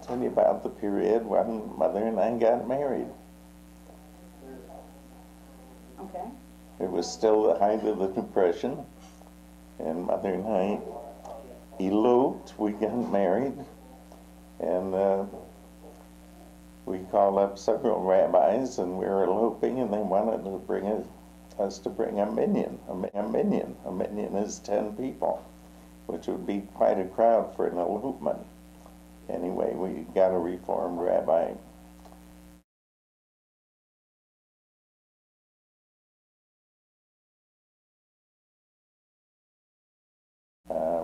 tell you about the period when Mother and I got married. Okay. It was still the height of the Depression, and Mother and I eloped. We got married, and we called up several rabbis, and we were eloping, and they wanted to bring us to bring a minyan. A minyan is 10 people, which would be quite a crowd for an elopement. Anyway, we got a Reformed rabbi.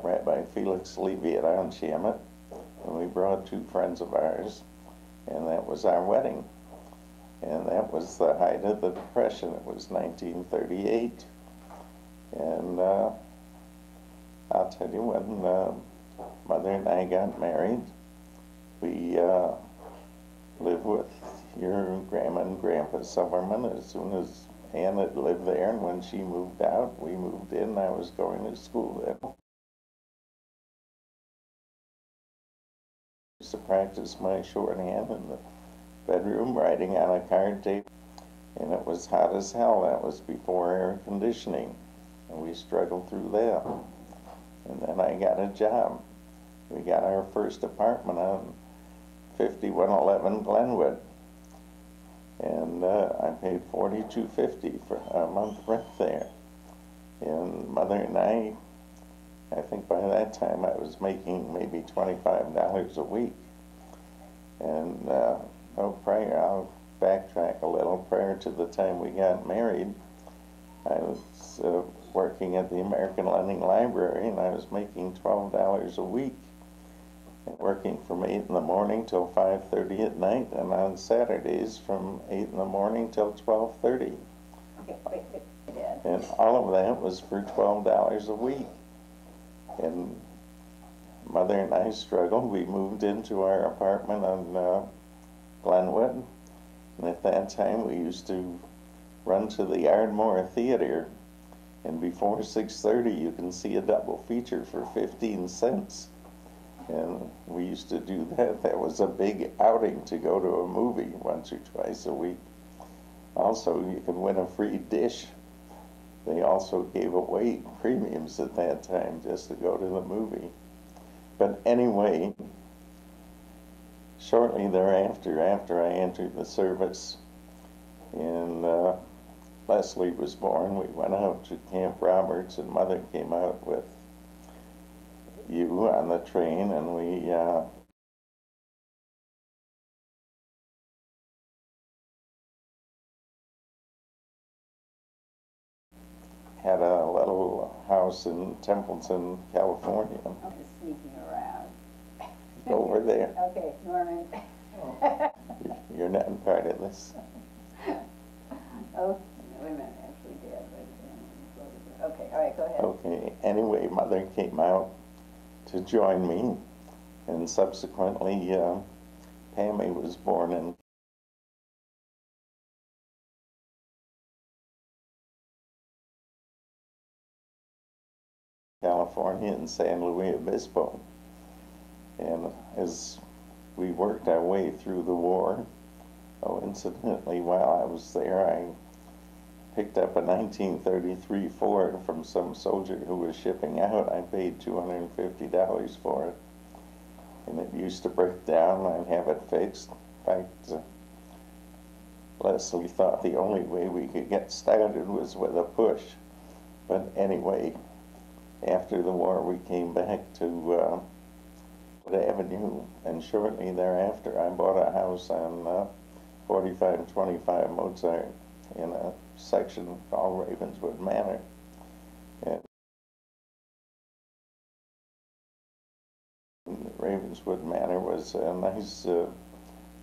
Rabbi Felix Levy at Anshamet, and we brought 2 friends of ours, and that was our wedding. And that was the height of the Depression. It was 1938. And I'll tell you, when Mother and I got married, we lived with your grandma and grandpa Silverman. As soon as Ann had lived there, and when she moved out, we moved in. I was going to school then. I used to practice my shorthand in the bedroom, writing on a card table, and it was hot as hell. That was before air conditioning, and we struggled through that. And then I got a job. We got our first apartment on 5111 Glenwood, and I paid $42.50 for a month rent there. And Mother and I think by that time I was making maybe $25 a week. And I'll backtrack a little. Prior to the time we got married, I was working at the American Lending Library, and I was making $12 a week, and working from 8 in the morning till 5:30 at night, and on Saturdays from 8 in the morning till 12:30. Okay, wait. And all of that was for $12 a week. And Mother and I struggled. We moved into our apartment on Glenwood, and at that time we used to run to the Ardmore Theater, and before 6:30 you can see a double feature for 15 cents. And we used to do that. That was a big outing to go to a movie once or twice a week. Also, you could win a free dish. They also gave away premiums at that time just to go to the movie. But anyway, shortly thereafter, after I entered the service, and Leslie was born, we went out to Camp Roberts, and Mother came out with you on the train, and we had a little house in Templeton, California. I'm just sneaking around. Over there. Okay, Norman. You're not part of this. Oh, wait a minute, actually did. Okay, all right, go ahead. Okay, anyway, Mother came out to join me, and subsequently Pammy was born in California in San Luis Obispo. And as we worked our way through the war, incidentally, while I was there, I picked up a 1933 Ford from some soldier who was shipping out. I paid $250 for it, and it used to break down. I'd have it fixed. In fact, Leslie thought the only way we could get started was with a push. But anyway, after the war, we came back to Avenue, and shortly thereafter, I bought a house on 4525 Mozart in a section called Ravenswood Manor. And Ravenswood Manor was a nice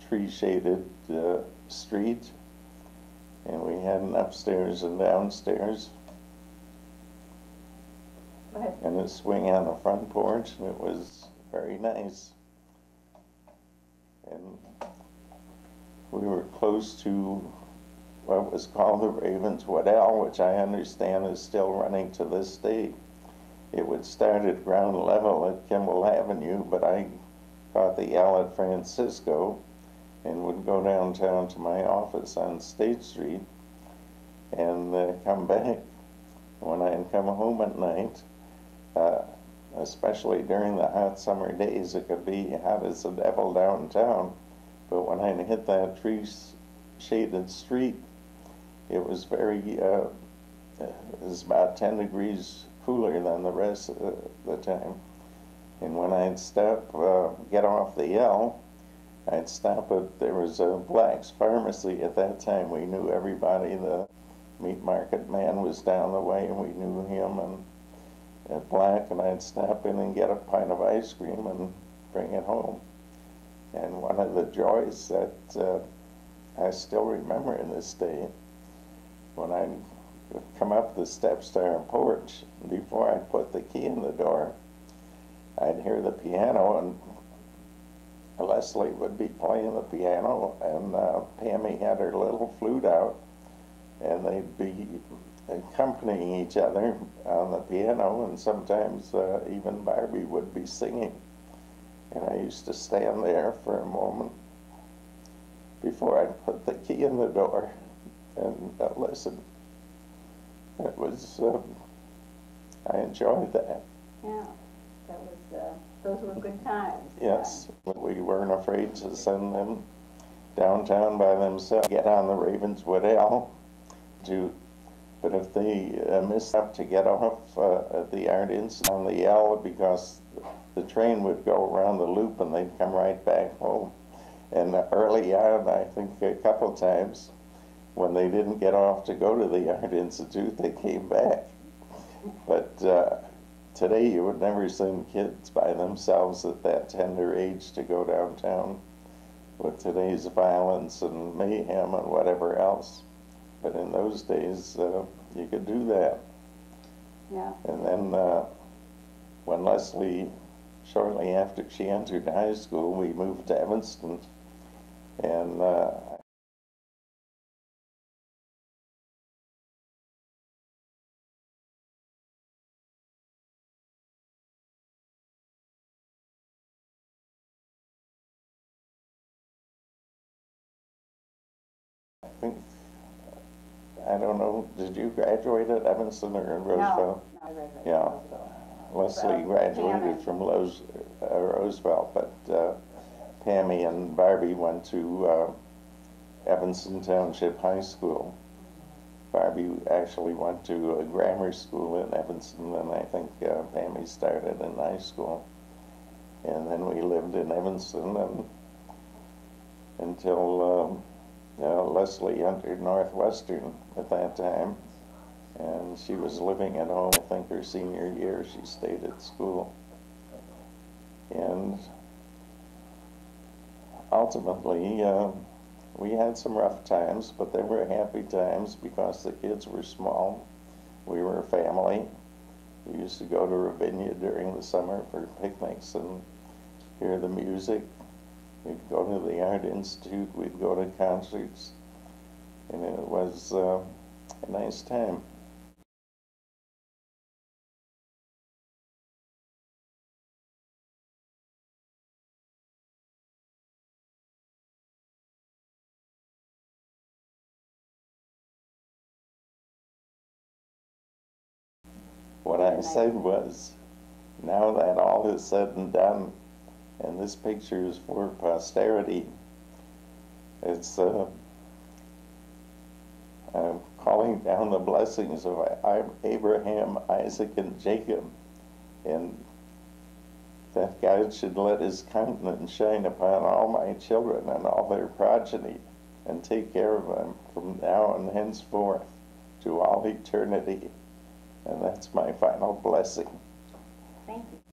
tree-shaded street, and we had an upstairs and downstairs, and a swing on the front porch, and it was very nice. And we were close to what was called the Ravenswood L, which I understand is still running to this day. It would start at ground level at Kimball Avenue, but I caught the L at Francisco and would go downtown to my office on State Street and come back. When I'd come home at night, especially during the hot summer days, it could be hot as the devil downtown. But when I hit that tree-shaded street, it was it was about 10 degrees cooler than the rest of the time. And when I'd get off the L, I'd stop there was a Black's Pharmacy at that time. We knew everybody. The meat market man was down the way, and we knew him. And at Black, and I'd stop in and get a pint of ice cream and bring it home. And one of the joys that I still remember in this day, when I'd come up the steps to our porch, before I'd put the key in the door, I'd hear the piano, and Leslie would be playing the piano, and Pammy had her little flute out, and they'd be accompanying each other on the piano, and sometimes even Barbie would be singing. And I used to stand there for a moment before I'd put the key in the door and listen. It was, I enjoyed that. Yeah, that was, those were good times. Yes, we weren't afraid to send them downtown by themselves, get on the Ravenswood L but if they missed up to get off at the Art Institute on the L, because the train would go around the loop and they'd come right back home. And early on, I think a couple times, when they didn't get off to go to the Art Institute, they came back. But today you would never send kids by themselves at that tender age to go downtown with today's violence and mayhem and whatever else. But in those days, you could do that. Yeah. And then when Leslie, shortly after she entered high school, we moved to Evanston. And I think, I don't know, did you graduate at Evanston or in Roosevelt? No, I graduated Yeah. from Roosevelt. Leslie graduated from Roosevelt, but Pammy and Barbie went to Evanston Township High School. Barbie actually went to a grammar school in Evanston, and I think Pammy started in high school. And then we lived in Evanston until Leslie entered Northwestern at that time, and she was living at home. I think her senior year she stayed at school. And ultimately, we had some rough times, but they were happy times because the kids were small. We were a family. We used to go to Ravinia during the summer for picnics and hear the music. We'd go to the Art Institute, we'd go to concerts, and it was a nice time. What I said was, now that all is said and done, and this picture is for posterity, it's I'm calling down the blessings of Abraham, Isaac, and Jacob, and that God should let his countenance shine upon all my children and all their progeny, and take care of them from now and henceforth to all eternity. And that's my final blessing. Thank you.